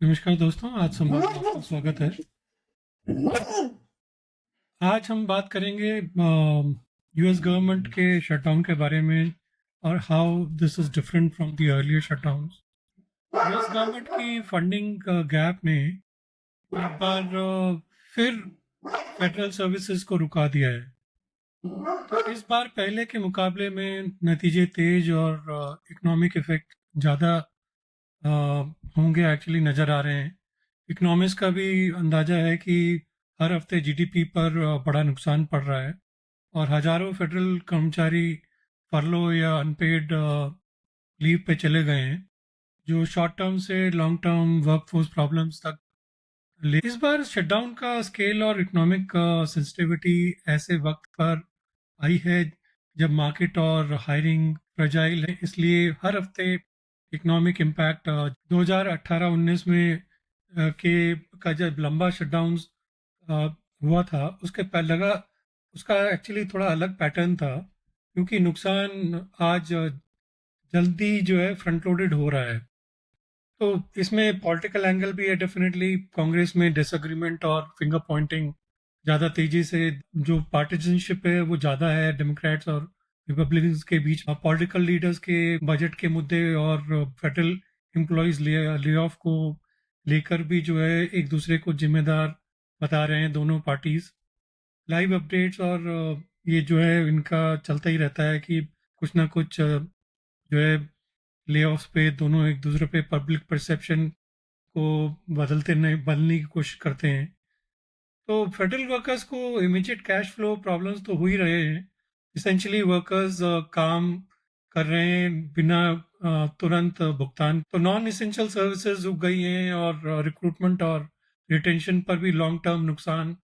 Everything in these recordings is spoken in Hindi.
नमस्कार दोस्तों, आज संवाद में आपका स्वागत है। आज हम बात करेंगे यूएस गवर्नमेंट के शटडाउन के बारे में और how this is different from the earlier shutdowns. US government की फंडिंग गैप ने एक बार फिर फेडरल सर्विसेज को रुका दिया है। तो इस बार पहले के मुकाबले में नतीजे तेज और इकोनॉमिक इफेक्ट ज़्यादा अ, होंगे एक्चुअली नज़र आ रहे हैं। इकोनॉमिस्ट का भी अंदाजा है कि हर हफ्ते जीडीपी पर बड़ा नुकसान पड़ रहा है और हजारों फेडरल कर्मचारी फरलो या अनपेड लीव पे चले गए हैं, जो शॉर्ट टर्म से लॉन्ग टर्म वर्कफोर्स प्रॉब्लम्स तक ले। इस बार शटडाउन का स्केल और इकोनॉमिक सेंसिटिविटी ऐसे वक्त पर आई है जब मार्केट और हायरिंग फ्रेजाइल है, इसलिए हर हफ्ते इकोनॉमिक इम्पैक्ट 2018-19 में के का जब लंबा शटडाउन हुआ था उसके पहले लगा उसका एक्चुअली थोड़ा अलग पैटर्न था, क्योंकि नुकसान आज जल्दी जो है फ्रंट लोडेड हो रहा है। तो इसमें पॉलिटिकल एंगल भी है डेफिनेटली। कांग्रेस में डिसएग्रीमेंट और फिंगर पॉइंटिंग ज़्यादा तेजी से, जो पार्टिजनशिप है वो ज़्यादा है डेमोक्रेट्स और रिपब्लिकन्स के बीच। पॉलिटिकल लीडर्स के बजट के मुद्दे और फेडरल एम्प्लॉयज ले ऑफ को लेकर भी जो है एक दूसरे को जिम्मेदार बता रहे हैं दोनों पार्टीज। लाइव अपडेट्स और ये जो है इनका चलता ही रहता है कि कुछ ना कुछ जो है ले पे दोनों एक दूसरे पे पब्लिक परसेप्शन को बदलने की कोशिश करते हैं। तो फेडरल वर्कर्स को इमीडिएट कैश फ्लो प्रॉब्लम्स तो हो ही रहे हैं। इसेंशली वर्कर्स काम कर रहे हैं बिना तुरंत भुगतान। तो नॉन इसेंशियल सर्विसेज रुक गई हैं और रिक्रूटमेंट और रिटेंशन पर भी लॉन्ग टर्म नुकसान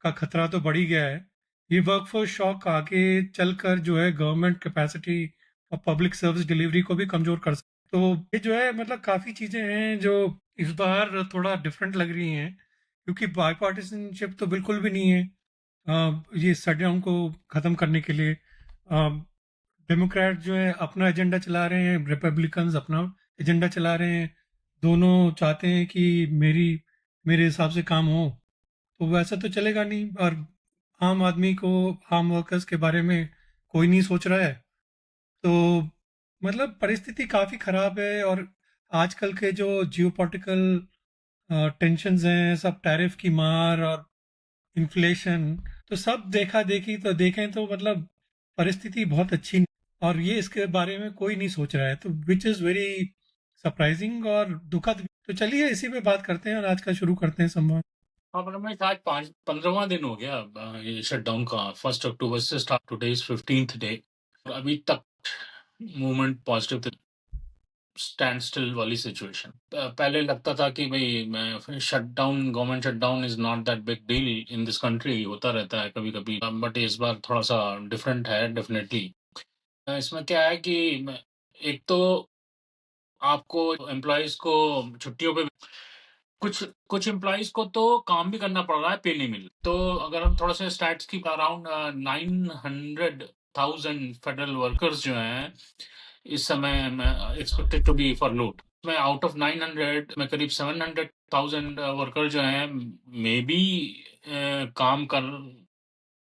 का खतरा तो बढ़ ही गया है। ये वर्कफोर्स शॉक आगे चलकर जो है गवर्नमेंट कैपेसिटी और पब्लिक सर्विस डिलीवरी को भी कमजोर कर सकता है। तो ये जो है मतलब काफी चीजें हैं जो इस बार थोड़ा डिफरेंट लग रही हैं, क्योंकि बाईपार्टिसनशिप तो बिल्कुल भी नहीं है ये शटडाउन को खत्म करने के लिए। डेमोक्रेट जो है अपना एजेंडा चला रहे हैं, रिपब्लिकन्स अपना एजेंडा चला रहे हैं। दोनों चाहते हैं कि मेरे हिसाब से काम हो, तो वैसा तो चलेगा नहीं। और आम आदमी को, आम वर्कर्स के बारे में कोई नहीं सोच रहा है। तो मतलब परिस्थिति काफी खराब है। और आजकल के जो जियोपॉलिटिकल टेंशन्स हैं, सब टैरिफ की मार और इन्फ्लेशन, तो सब देखा देखी तो देखें तो मतलब परिस्थिति बहुत अच्छी नहीं। और ये इसके बारे में कोई नहीं सोच रहा है, तो विच इज़ वेरी सरप्राइजिंग और दुखद। तो चलिए इसी पे बात करते हैं और आज का शुरू करते हैं संवाद। हाँ पर मैं आज 15वां दिन हो गया ये शटडाउन का। 1 अक्टूबर से start, today is 15th day और अभी तक मूवमेंट पॉजिटिव, स्टैंड स्टिल वाली सिचुएशन। पहले लगता था कि भाई मैं shutdown, government shutdown is not that big deal in this country, होता रहता है कभी कभी, बट इस बार थोड़ा सा डिफरेंट है डेफिनेटली। इसमें क्या है कि एक तो आपको एम्प्लॉयज को छुट्टियों पे, कुछ कुछ एम्प्लॉयज को तो काम भी करना पड़ रहा है, पे नहीं मिल। तो अगर हम थोड़ा सा स्टैट्स की, अराउंड 900,000 फेडरल वर्कर्स जो हैं इस समय एक्सपेक्टेड टू बी फॉरलोड। में आउट ऑफ 900 में करीब 700,000 वर्कर जो हैं मे बी काम कर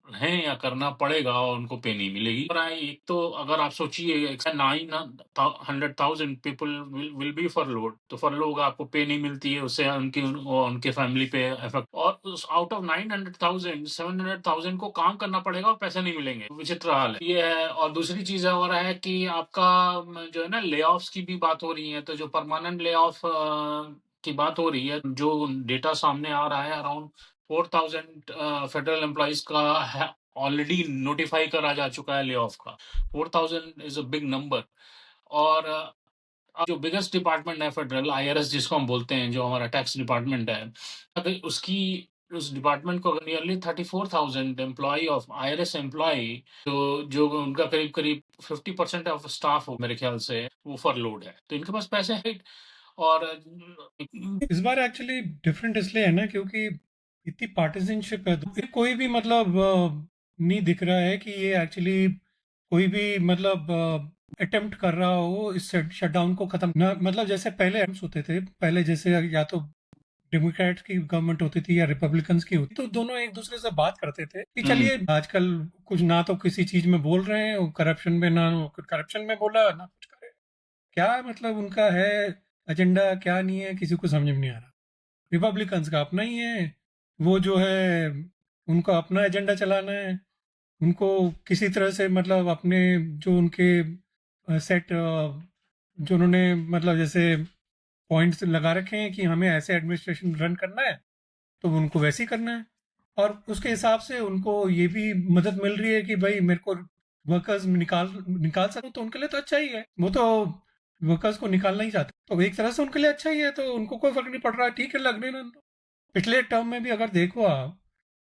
हैं या करना पड़ेगा और उनको पे नहीं मिलेगी। और एक तो अगर आप सोचिए 900,000 पीपल विल बी फॉरलोड, तो फॉरलो होगा, आपको पे नहीं मिलती है, उससे उनके फैमिली पे इफेक्ट। और उस आउट ऑफ 900,000 700,000 को काम करना पड़ेगा और पैसे नहीं मिलेंगे। विचित्र हाल है ये है। और दूसरी चीज और है कि आपका जो है ना, ले ऑफ्स की भी बात हो रही है। तो जो परमानेंट ले ऑफ की बात हो रही है, जो डेटा सामने आ रहा है, अराउंड 4,000 फेडरल एम्प्लॉयज का ऑलरेडी नोटिफाई करा जा चुका है ले ऑफ का। 4,000 इज अ बिग नंबर। और जो बिगेस्ट डिपार्टमेंट है फेडरल, आईआरएस जिसको हम बोलते हैं, जो हमारा टैक्स डिपार्टमेंट है, अगर उसकी, उस डिपार्टमेंट को nearly 34,000 employ of IRS employ, जो उनका करीब करीब 50% ऑफ स्टाफ हो मेरे ख्याल से, वो फॉरलोड है। तो इनके पास पैसे है। और इस बार एक्चुअली डिफरेंट इसलिए है ना, क्योंकि इतनी पार्टिजनशिप है, तो ये कोई भी मतलब नहीं दिख रहा है कि ये एक्चुअली कोई भी मतलब अटेम्प्ट कर रहा हो इस शटडाउन को खत्म ना। मतलब जैसे पहले अटेम्प्ट्स होते थे, पहले जैसे या तो डेमोक्रेट्स की गवर्नमेंट होती थी या रिपब्लिकन्स की होती, तो दोनों एक दूसरे से बात करते थे कि हम्म चलिए आजकल कुछ ना तो किसी चीज में बोल रहे हैं, करप्शन में ना, करप्शन में बोला ना कुछ करे, क्या मतलब उनका है एजेंडा, क्या नहीं है, किसी को समझ में नहीं आ रहा। रिपब्लिकन्स का अपना ही है, वो जो है उनका अपना एजेंडा चलाना है, उनको किसी तरह से मतलब अपने जो उनके सेट जो उन्होंने मतलब जैसे पॉइंट्स लगा रखे हैं कि हमें ऐसे एडमिनिस्ट्रेशन रन करना है, तो उनको वैसे ही करना है। और उसके हिसाब से उनको ये भी मदद मिल रही है कि भाई मेरे को वर्कर्स निकाल निकाल सकूं, तो उनके लिए तो अच्छा ही है, वो तो वर्कर्स को निकालना ही चाहते हैं, तो एक तरह से उनके लिए अच्छा ही है, तो उनको कोई फर्क नहीं पड़ रहा है, ठीक है लगने ना दो। पिछले टर्म में भी अगर देखो आप,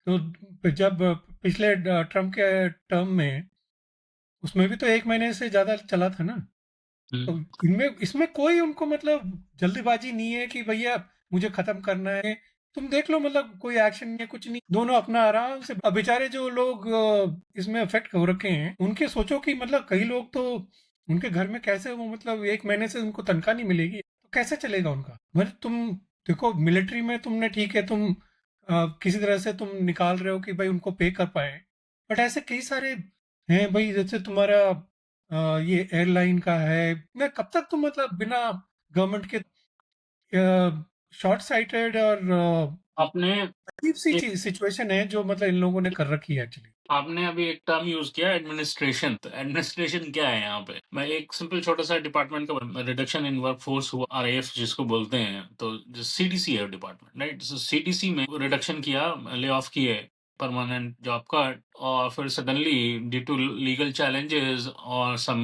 तो जब पिछले ट्रम्प के टर्म में, उसमें भी तो 1 महीने से ज्यादा चला था ना। तो हम्म इनमें इसमें कोई उनको मतलब जल्दबाजी नहीं है कि भैया मुझे खत्म करना है, तुम देख लो, मतलब कोई एक्शन नहीं है, कुछ नहीं, दोनों अपना आराम से। अब बेचारे जो लोग इसमें अफेक्ट हो रखे हैं, उनके सोचो कि मतलब कई लोग तो उनके घर में कैसे, वो मतलब 1 महीने से उनको तनख्वाह नहीं मिलेगी, तो कैसे चलेगा उनका। मतलब तुम देखो, मिलिट्री में तुमने ठीक है, तुम किसी तरह से तुम निकाल रहे हो कि भाई उनको पे कर पाए, बट ऐसे कई सारे हैं भाई, जैसे तुम्हारा ये एयरलाइन का है, मैं कब तक तुम मतलब बिना गवर्नमेंट के, शॉर्ट साइटेड और आपने अजीब सी एक सिचुएशन है जो मतलब इन लोगों ने कर रखी है एक्चुअली। आपने अभी एक टर्म यूज किया एडमिनिस्ट्रेशन। तो एडमिनिस्ट्रेशन क्या है यहाँ पे? मैं एक सिंपल छोटा सा डिपार्टमेंट का, रिडक्शन इन वर्कफोर्स हुआ, आरएएफ जिसको बोलते हैं, तो जो सीडीसी है डिपार्टमेंट, राइट? सीडीसी में रिडक्शन किया, ले ऑफ किए, परमानेंट जॉब कट, और फिर suddenly due to legal challenges और some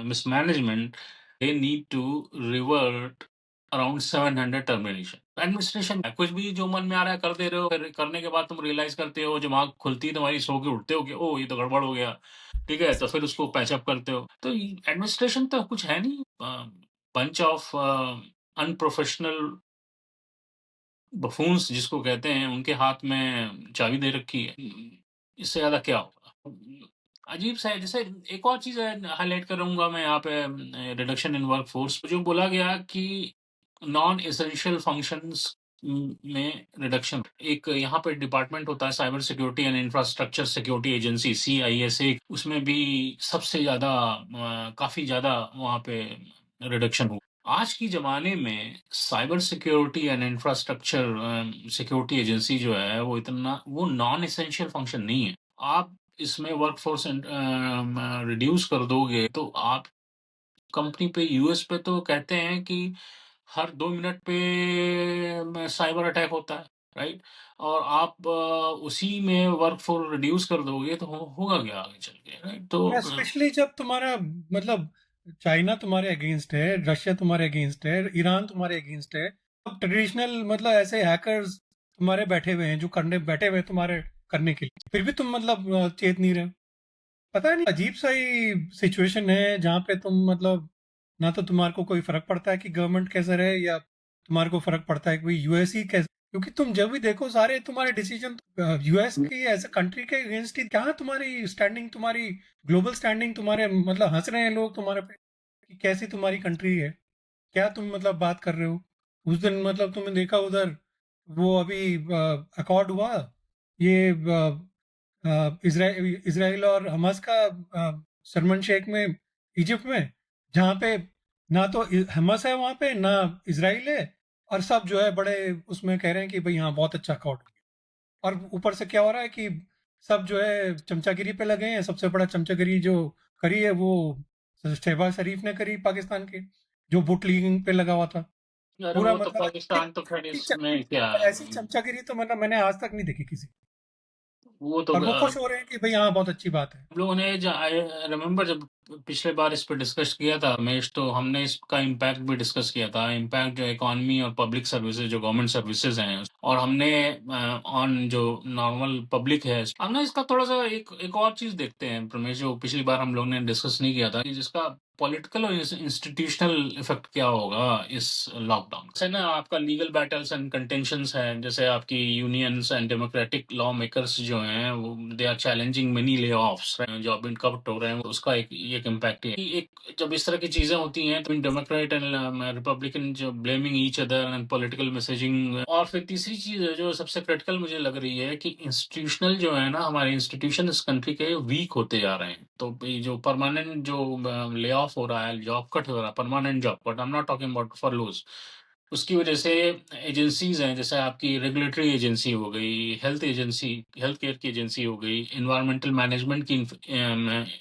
mismanagement, they need to revert around 700 termination. Administration कुछ भी जो मन में आ रहा है कर दे रहे हो, फिर करने के बाद तुम रियलाइज करते हो, जब आँख खुलती है तुम्हारी, सो के उठते हो कि ओ ये तो गड़बड़ हो गया, ठीक है, तो फिर उसको पैचअप करते हो। तो एडमिनिस्ट्रेशन तो कुछ है नहीं, बंच ऑफ अनप्रोफेशनल बफून्स जिसको कहते हैं, उनके हाथ में चाबी दे रखी है। इससे ज्यादा क्या होगा? अजीब सा है। जैसे एक और चीज है, हाईलाइट करूंगा मैं यहाँ पे, रिडक्शन इन वर्कफोर्स जो बोला गया कि नॉन एसेंशियल फंक्शंस में रिडक्शन। एक यहाँ पे डिपार्टमेंट होता है, cyber security and infrastructure security agency, CISA, उसमें भी सबसे ज्यादा काफी ज्यादा वहाँ पे रिडक्शन हुआ। आज की ज़माने में cyber security and infrastructure security agency जो है, वो इतना, वो नॉन एसेंशियल फंक्शन नहीं है। आप इसमें वर्कफोर्स रिड्यूस कर दोगे तो आप कंपनी पे, यूएस पे तो कहते हैं कि हर 2 मिनट पे साइबर अटैक होता है, राइट? और आप उसी में वर्कफोर्स रिड्यूस कर दोगे तो होगा क्या आगे चल के, राइट? तो स्पेशली जब तुम्हारा मतलब चाइना तुम्हारे अगेंस्ट है, रशिया तुम्हारे अगेंस्ट है, ईरान तुम्हारे अगेंस्ट है, अब ट्रेडिशनल मतलब ऐसे हैकर्स तुम्हारे बैठे हुए हैं जो करने बैठे हुए हैं तुम्हारे करने के लिए, फिर भी तुम मतलब चेत नहीं रहे। पता नहीं, अजीब सा ही सिचुएशन है जहाँ पे तुम मतलब ना तो तुम्हारे को कोई फर्क पड़ता है कि गवर्नमेंट कैसे रहे, या तुम्हारे को फर्क पड़ता है कि यूएस ही कैसे, क्योंकि तुम जब भी देखो सारे तुम्हारे डिसीजन यूएस की एज अ कंट्री के अगेंस्ट ही। क्या तुम्हारी स्टैंडिंग, तुम्हारी ग्लोबल स्टैंडिंग, तुम्हारे मतलब हंस रहे हैं लोग तुम्हारे पे कि कैसी तुम्हारी कंट्री है, क्या तुम मतलब बात कर रहे हो। उस दिन मतलब तुमने देखा उधर, वो अभी अकॉर्ड हुआ, ये इसराइल और हमास का शर्मन शेख में, इजिप्ट में, जहाँ पे ना तो हमास है वहाँ पे, ना इसराइल है, और सब जो है बड़े उसमें कह रहे हैं कि भाई हाँ बहुत अच्छा अकॉर्ड हो गया। और ऊपर से क्या हो रहा है कि सब जो है चमचागिरी पे लगे हैं, सबसे बड़ा चमचागिरी जो करी है वो शहबाज शरीफ ने करी, पाकिस्तान के, जो बुट लीगिंग पे लगा हुआ था। अरे पूरा वो तो मतलब पाकिस्तान तो खैर इसमें क्या, ऐसी चमचागिरी तो मतलब मैंने आज तक नहीं देखी किसी, वो तो और वो खुश हो रहे हैं कि भाई हाँ बहुत अच्छी बात है। हम लोगों ने, आई रिमेम्बर जब पिछले बार इस पे डिस्कस किया था रमेश, तो हमने इसका इम्पैक्ट भी डिस्कस किया था, इम्पैक्ट जो इकोनॉमी और पब्लिक सर्विसेज, जो गवर्नमेंट सर्विसेज हैं, और हमने ऑन जो नॉर्मल पब्लिक है, हमने इसका थोड़ा सा एक एक और चीज देखते हैं रमेश, जो पिछली बार हम लोगों ने डिस्कस नहीं किया था, कि जिसका पॉलिटिकल और इंस्टीट्यूशनल इफेक्ट क्या होगा इस लॉकडाउन से ना। आपका लीगल बैटल्स एंड कंटेंशंस हैं, जैसे आपकी unions and democratic law makers जो हैं वो दे आर चैलेंजिंग मेनी ले ऑफ्स, जॉब इनकप्ट हो रहे हैं, उसका एक इम्पैक्ट है। एक जब इस तरह की चीजें होती हैं तो डेमोक्रेट एंड रिपब्लिकन जो blaming each other and political messaging. और फिर तीसरी चीज है जो सबसे क्रिटिकल मुझे लग रही है कि इंस्टीट्यूशनल जो है ना, हमारे इंस्टीट्यूशन इस कंट्री के वीक होते जा रहे हैं। तो ये जो परमानेंट जो ले ऑफ हो रहा है, जॉब कट हो रहा है, permanent job cut, I am not talking about furloughs, उसकी वजह से एजेंसीज हैं, जैसे आपकी रेगुलेटरी एजेंसी हो गई, हेल्थ एजेंसी, हेल्थ केयर की एजेंसी हो गई, इन्वायरमेंटल मैनेजमेंट की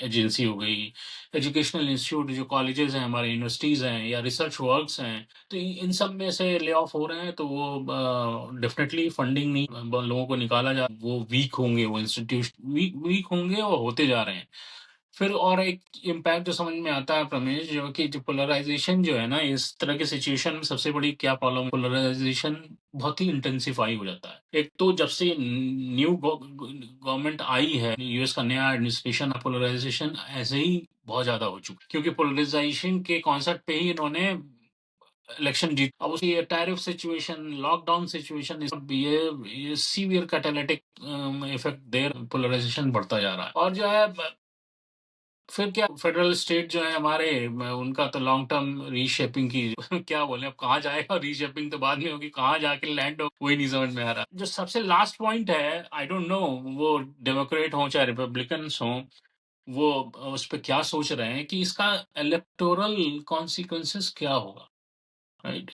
एजेंसी हो गई, एजुकेशनल इंस्टीट्यूट जो कॉलेजेस हैं हमारे, यूनिवर्सिटीज़ हैं या रिसर्च वर्क्स हैं, तो इन सब में से ले ऑफ हो रहे हैं। तो वो डेफिनेटली फंडिंग नहीं, लोगों को निकाला जा, वो वीक होंगे, वो इंस्टीट्यूशन वीक होंगे और होते जा रहे हैं। फिर और एक इम्पैक्ट जो समझ में आता है प्रमेश, जो कि जो पोलराइजेशन जो है ना, इस तरह की सिचुएशन में सबसे बड़ी क्या प्रॉब्लम, पोलराइजेशन बहुत ही इंटेंसिफाई हो जाता है। एक तो जब से न्यू गवर्नमेंट आई है, यूएस का नया एडमिनिस्ट्रेशन, पोलराइजेशन ऐसे ही बहुत ज्यादा हो चुका है, क्योंकि पोलराइजेशन के कॉन्सेप्ट पे ही इन्होंने इलेक्शन जीत। अब उसकी टैरिफ सिचुएशन, लॉकडाउन सिचुएशन, ये सीवियर कैटालिटिक इफेक्ट देर पोलराइजेशन बढ़ता जा रहा है। और जो है फिर क्या, फेडरल स्टेट जो है हमारे, उनका तो लॉन्ग टर्म रीशेपिंग की क्या बोले, अब कहाँ जाएगा, रीशेपिंग तो बाद में होगी, कहाँ जाके लैंड हो वही नहीं समझ में आ रहा। जो सबसे लास्ट पॉइंट है, आई डोंट नो वो डेमोक्रेट हो चाहे रिपब्लिकन्स हो, वो उस पर क्या सोच रहे हैं कि इसका इलेक्टोरल कॉन्सिक्वेंसेस क्या होगा, राइट।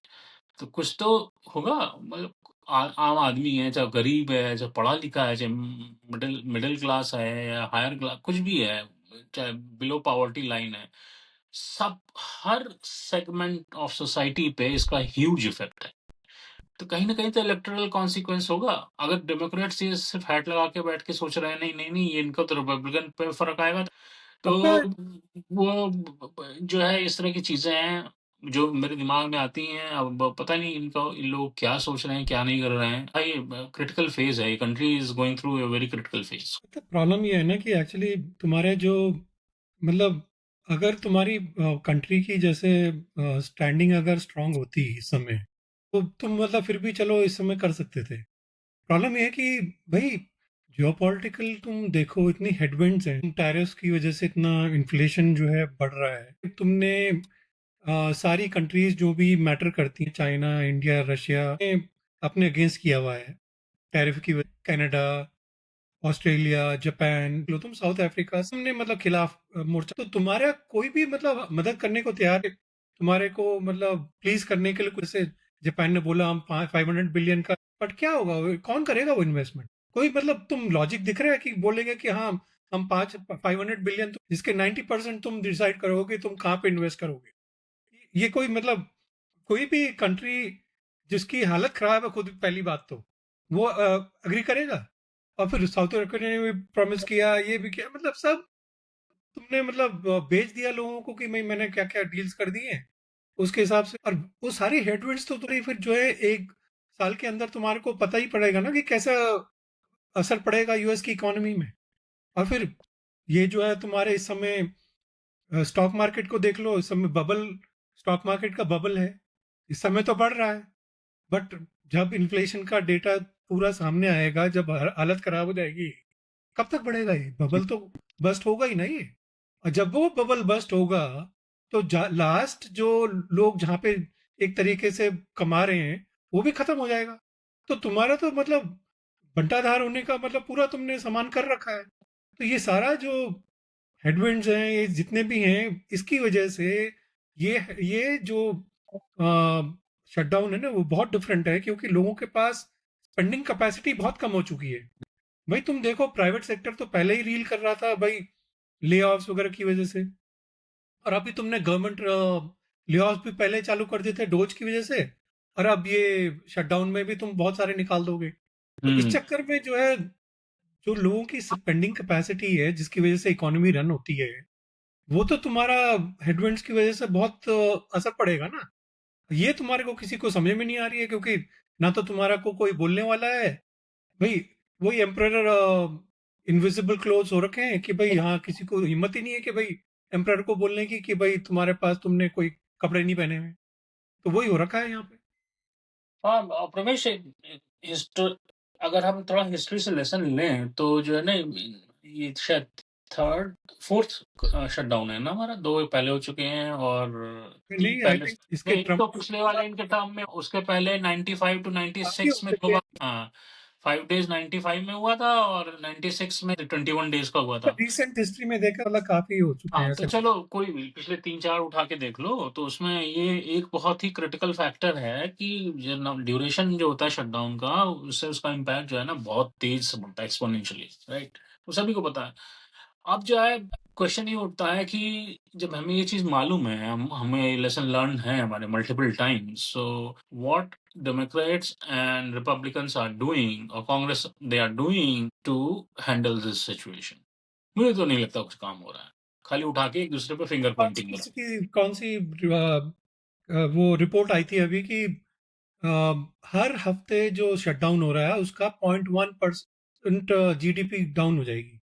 तो कुछ तो होगा, मतलब आम आदमी है, चाहे गरीब है, चाहे पढ़ा लिखा है, चाहे मिडिल मिडिल क्लास है या हायर क्लास, कुछ भी है, चाहे बिलो पॉवर्टी लाइन है, सब हर सेगमेंट ऑफ सोसाइटी पे इसका ह्यूज इफेक्ट है। तो कहीं ना कहीं तो इलेक्टोरल कॉन्सिक्वेंस होगा। अगर डेमोक्रेट्स ये सिर्फ हैट लगा के बैठ के सोच रहे हैं नहीं नहीं नहीं, ये इनको तो रिपब्लिकन पे फर्क आएगा, तो अपना वो जो है इस तरह की चीजें हैं जो मेरे दिमाग में आती हैं। अब पता नहीं इनको, इन लोग क्या सोच रहे हैं, क्या नहीं कर रहे हैं। भाई क्रिटिकल फेज है, country is going through a very critical phase. Problem ये है ना कि एक्चुअली तुम्हारे जो मतलब अगर तुम्हारी कंट्री की जैसे स्टैंडिंग अगर स्ट्रांग होती इस समय, तो तुम मतलब फिर भी चलो इस समय कर सकते थे। प्रॉब्लम ये है कि भाई जियोपॉलिटिकल तुम देखो, इतनी हेडविंड्स हैं, टैरिफ्स की वजह से इतना इन्फ्लेशन जो है बढ़ रहा है। तुमने सारी कंट्रीज जो भी मैटर करती हैं, चाइना, इंडिया, रशिया ने अपने अगेंस्ट किया हुआ है टैरिफ की वजह। कनाडा, ऑस्ट्रेलिया, जापान, लो तुम साउथ अफ्रीका, सबने मतलब खिलाफ मोर्चा। तो तुम्हारा कोई भी मतलब मदद करने को तैयार है, तुम्हारे को मतलब प्लीज करने के लिए। कुछ से जापान ने बोला हम 500 बिलियन का, बट क्या होगा, कौन करेगा वो इन्वेस्टमेंट? कोई मतलब तुम लॉजिक दिख रहा है कि बोलेंगे कि हाँ हम 500 बिलियन, तो जिसके 90% तुम डिसाइड करोगे तुम कहाँ पे इन्वेस्ट करोगे। ये कोई मतलब कोई भी कंट्री जिसकी हालत खराब है खुद, पहली बात तो वो अग्री करेगा? और फिर साउथ अफ्रीका ने भी प्रॉमिस किया, ये भी किया, मतलब सब तुमने मतलब बेच दिया लोगों को कि मैंने क्या क्या डील्स कर दिए हैं उसके हिसाब से। और वो सारी हेडविंड्स तो तुम्हें फिर जो है 1 साल के अंदर तुम्हारे को पता ही पड़ेगा ना कि कैसा असर पड़ेगा यूएस की इकोनॉमी में। और फिर ये जो है तुम्हारे इस समय स्टॉक मार्केट को देख लो, इस समय बबल, स्टॉक मार्केट का बबल है, इस समय तो बढ़ रहा है, बट जब इन्फ्लेशन का डेटा पूरा सामने आएगा, जब हालत खराब हो जाएगी, कब तक बढ़ेगा ये बबल? तो बस्ट होगा ही नहीं। और जब वो बबल बस्ट होगा तो लास्ट जो लोग जहाँ पे एक तरीके से कमा रहे हैं वो भी खत्म हो जाएगा। तो तुम्हारा तो मतलब बंटाधार होने का मतलब पूरा तुमने सामान कर रखा है। तो ये सारा जो हेडविंड्स हैं, ये जितने भी हैं, इसकी वजह से ये जो शटडाउन है ना, वो बहुत डिफरेंट है, क्योंकि लोगों के पास स्पेंडिंग कैपेसिटी बहुत कम हो चुकी है। भाई तुम देखो, प्राइवेट सेक्टर तो पहले ही रील कर रहा था भाई, ले ऑफ्स वगैरह की वजह से। और अभी तुमने गवर्नमेंट ले ऑफ्स भी पहले चालू कर दिए थे डोज की वजह से, और अब ये शटडाउन में भी तुम बहुत सारे निकाल दोगे। तो इस हम्म। चक्कर में जो है, जो लोगों की स्पेंडिंग कैपेसिटी है जिसकी वजह से इकोनॉमी रन होती है, वो तो तुम्हारा हेडविंड्स की वजह से बहुत असर पड़ेगा ना। ये तुम्हारे को किसी को समझ में नहीं आ रही है, क्योंकि ना तो तुम्हारा को कोई बोलने वाला है। भाई वही एम्प्रर इनविजिबल क्लोज हो रखे हैं कि भाई हाँ, किसी को हिम्मत ही नहीं है कि भाई एम्परर को बोलने की कि भाई तुम्हारे पास तुमने कोई कपड़े नहीं पहने हुए। तो वही हो रखा है यहाँ पे। हाँ प्रमेश, अगर हम थोड़ा हिस्ट्री से लेसन लें तो जो है ना, ये शायद थर्ड फोर्थ शटडाउन है ना हमारा। दो पहले हो चुके हैं और तीन नहीं, आई पहले थिंक इसके एक ट्रम्प तो पिछले वाले इनके टर्म में, उसके पहले 95 टू काफी हो 96 में दो चुके बार। हाँ, 5 days 95 में हुआ था और 96 में 21 days का हुआ हैं। था। रिसेंट हिस्ट्री में देखा मतलब काफी हो चुके हैं हाँ, तो ऐसे। चलो कोई भी पिछले 3-4 उठा के देख लो, तो उसमें ये एक बहुत ही क्रिटिकल फैक्टर है कि जो ड्यूरेशन जो होता है शटडाउन का, उससे उसका इम्पैक्ट जो है ना बहुत तेज से बढ़ता है, एक्सपोनेंशियली, राइट? तो सभी को पता है। अब जो है क्वेश्चन ये उठता है कि जब हमें ये चीज़ मालूम है, हमें लेसन लर्न है हमारे multiple times, so what Democrats and Republicans are doing और congress they are doing to handle this situation. मुझे तो नहीं लगता कुछ काम हो रहा है, खाली उठा के एक दूसरे पे फिंगर पॉइंटिंग कर। कौन सी वो रिपोर्ट आई थी अभी कि हर हफ्ते जो शटडाउन हो रहा है उसका 0.1% जीडीपी डाउन हो जाएगी।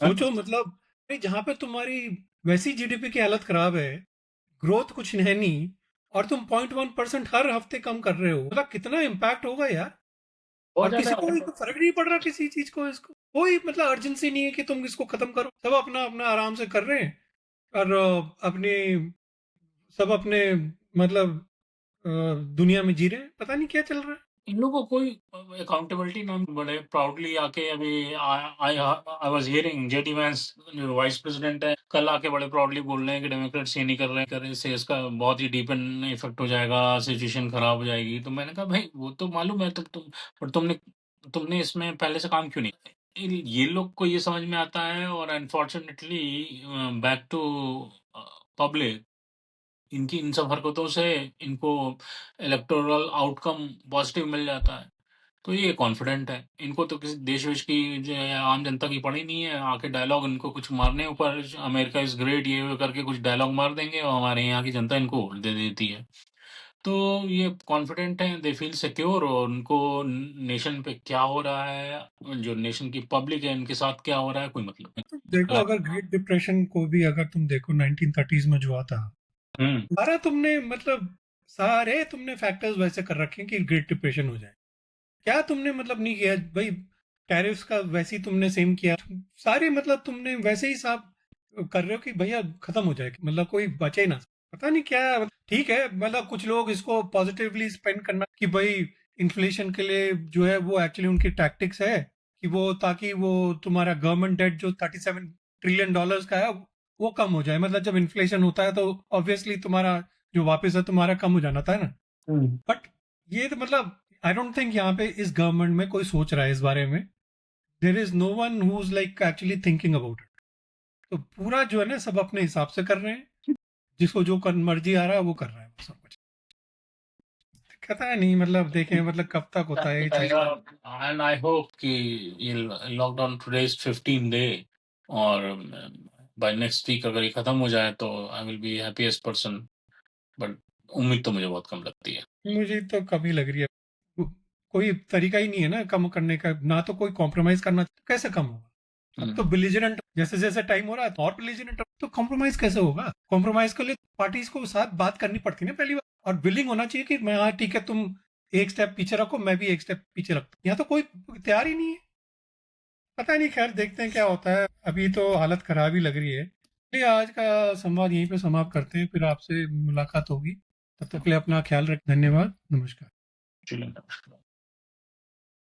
सोचो मतलब भाई, जहां पे तुम्हारी वैसी जीडीपी की हालत खराब है, ग्रोथ कुछ है नहीं, और तुम 0.1% हर हफ्ते कम कर रहे हो, मतलब कितना इम्पैक्ट होगा यार। बहुत और किसी को ज्यादा। कोई फर्क नहीं पड़ रहा किसी चीज को, इसको कोई मतलब अर्जेंसी नहीं है कि तुम इसको खत्म करो। सब अपना अपना आराम से कर रहे हैं और अपनी सब अपने मतलब दुनिया में जी रहे हैं, पता नहीं क्या चल रहा है। इन लोगों को कोई अकाउंटेबिलिटी ना, बड़े प्राउडली आके अभी I I was hearing JD Vance जो वाइस प्रेसिडेंट है, कल आके बड़े प्राउडली बोल रहे हैं कि डेमोक्रेट्स ये नहीं कर रहे हैं, कर इससे इसका बहुत ही डीप इफेक्ट हो जाएगा, सिचुएशन खराब हो जाएगी। तो मैंने कहा भाई वो तो मालूम है, तुम पर तुमने तुमने इसमें पहले से काम क्यों नहीं किया? ये लोग को ये समझ में आता है और अनफॉर्चुनेटली बैक टू पब्लिक, इनकी इन सब हरकतों से इनको इलेक्टोरल आउटकम पॉजिटिव मिल जाता है। तो ये कॉन्फिडेंट है, इनको तो किसी देश वेश की जो है आम जनता की पड़ी नहीं है। आके डायलॉग इनको कुछ मारने ऊपर अमेरिका इज ग्रेट ये वो करके कुछ डायलॉग मार देंगे और हमारे यहाँ की जनता इनको वोट दे देती है। तो ये कॉन्फिडेंट है, दे फील सिक्योर, और उनको नेशन पे क्या हो रहा है, जो नेशन की पब्लिक है इनके साथ क्या हो रहा है, कोई मतलब तो देखो, नहीं। अगर ग्रेट डिप्रेशन को भी अगर तुम देखो 1930s में जो आता, हम्म। सारा तुमने मतलब सारे तुमने फैक्टर्स वैसे कर रखे हैं कि ग्रेट डिप्रेशन हो जाए। क्या तुमने मतलब नहीं किया भाई? टैरिफ्स का वैसे ही तुमने सेम किया, सारे मतलब तुमने वैसे ही साफ कर रहे हो कि भैया खत्म हो जाए, मतलब कोई बचे ना। पता नहीं क्या। ठीक है, मतलब कुछ लोग इसको पॉजिटिवली स्पेंड करना कि भाई इन्फ्लेशन के लिए जो है वो एक्चुअली उनकी टैक्टिक्स है कि वो, ताकि वो तुम्हारा गवर्नमेंट डेट जो $37 ट्रिलियन का है वो कम हो जाए। मतलब जब इन्फ्लेशन होता है तो ऑब्वियसली तुम्हारा जो वापस है तुम्हारा कम हो जाना था ना। हम्म। बट ये तो मतलब आई डोंट थिंक यहाँ पे इस गवर्नमेंट में कोई सोच रहा है इस बारे में। There is no one who is like actually thinking about it. तो पूरा जो है ना सब अपने हिसाब से कर रहे हैं, जिसको जो मर्जी आ रहा है वो कर रहा है, सब कुछ। कहता है नहीं, मतलब देखें मतलब कब तक होता है ये चीज। एंड आई होप कि ये लॉकडाउन टुडे इज 15 डे, और बाय नेक्स्ट वीक अगर ये खत्म हो जाए तो I will be happiest person. But उम्मीद तो मुझे बहुत कम लगती है। मुझे तो कम ही लग रही है। कोई तरीका ही नहीं है ना कम करने का, ना तो कोई कॉम्प्रोमाइज करना, तो कैसे कम होगा? अब तो बिलीजरेंट जैसे जैसे टाइम हो रहा है तो और बिलीजरेंट, तो कॉम्प्रोमाइज कैसे होगा? कॉम्प्रोमाइज के लिए पार्टीज को साथ बात करनी पड़ती है ना पहली बार, और विलिंग होना चाहिए कि मैं, हाँ ठीक है, तुम एक स्टेप पीछे रखो, मैं भी एक स्टेप पीछे रखता हूँ। यहाँ तो कोई तैयार ही नहीं है। पता नहीं, खैर देखते हैं क्या होता है। अभी तो हालत खराब ही लग रही है। चलिए, आज का संवाद यहीं पे समाप्त करते हैं, फिर आपसे मुलाकात होगी। तब तक के लिए अपना ख्याल रख। धन्यवाद, नमस्कार। चलिए, नमस्कार।